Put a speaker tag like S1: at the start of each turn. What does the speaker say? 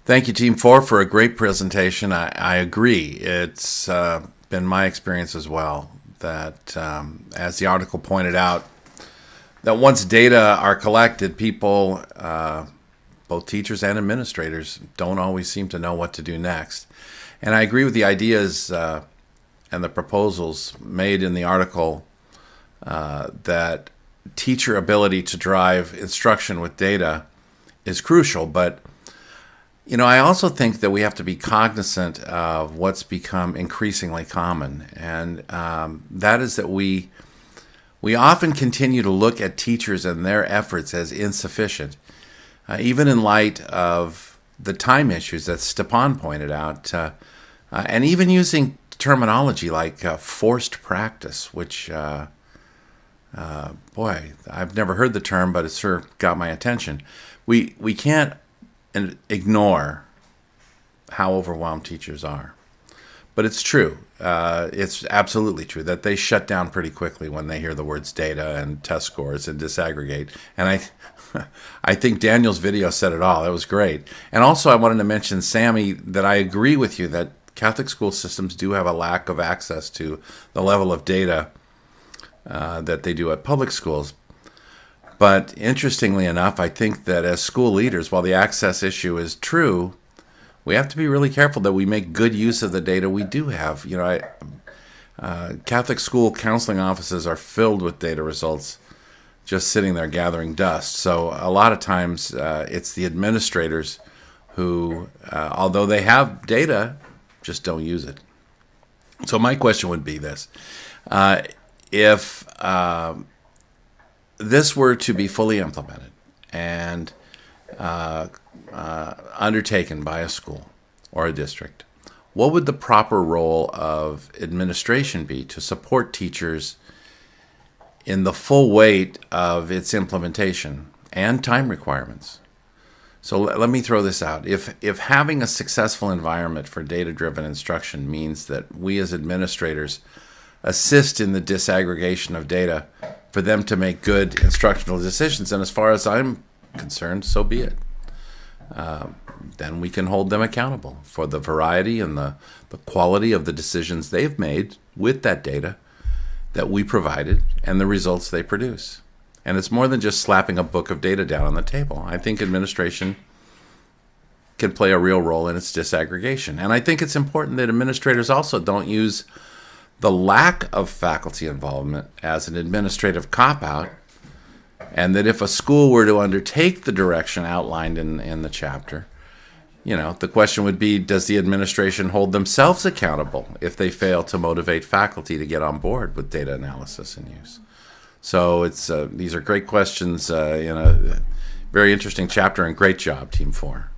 S1: Thank you, Team 4, for a great presentation. I agree. It's been my experience as well that, as the article pointed out, that once data are collected, people, both teachers and administrators, don't always seem to know what to do next. And I agree with the ideas and the proposals made in the article that teacher ability to drive instruction with data is crucial, but I also think that we have to be cognizant of what's become increasingly common, and that is that we often continue to look at teachers and their efforts as insufficient, even in light of the time issues that Stepan pointed out, and even using terminology like forced practice, which, boy, I've never heard the term, but it sure got my attention. We can't ignore how overwhelmed teachers are. But it's true. It's absolutely true that they shut down pretty quickly when they hear the words data and test scores and disaggregate. And I think Daniel's video said it all. That was great. And also I wanted to mention, Sammy, that I agree with you that Catholic school systems do have a lack of access to the level of data that they do at public schools. But interestingly enough, I think that as school leaders, while the access issue is true, we have to be really careful that we make good use of the data we do have. Catholic school counseling offices are filled with data results just sitting there gathering dust. So a lot of times it's the administrators who, although they have data, just don't use it. So my question would be this. If this were to be fully implemented and undertaken by a school or a district, what would the proper role of administration be to support teachers in the full weight of its implementation and time requirements? So let me throw this out. If having a successful environment for data-driven instruction means that we as administrators assist in the disaggregation of data for them to make good instructional decisions, and as far as I'm concerned, so be it. Then we can hold them accountable for the variety and the quality of the decisions they've made with that data that we provided and the results they produce. And it's more than just slapping a book of data down on the table. I think administration can play a real role in its disaggregation. And I think it's important that administrators also don't use the lack of faculty involvement as an administrative cop-out, and that if a school were to undertake the direction outlined in the chapter, the question would be, does the administration hold themselves accountable if they fail to motivate faculty to get on board with data analysis and use? So these are great questions in a very interesting chapter, and great job, Team 4.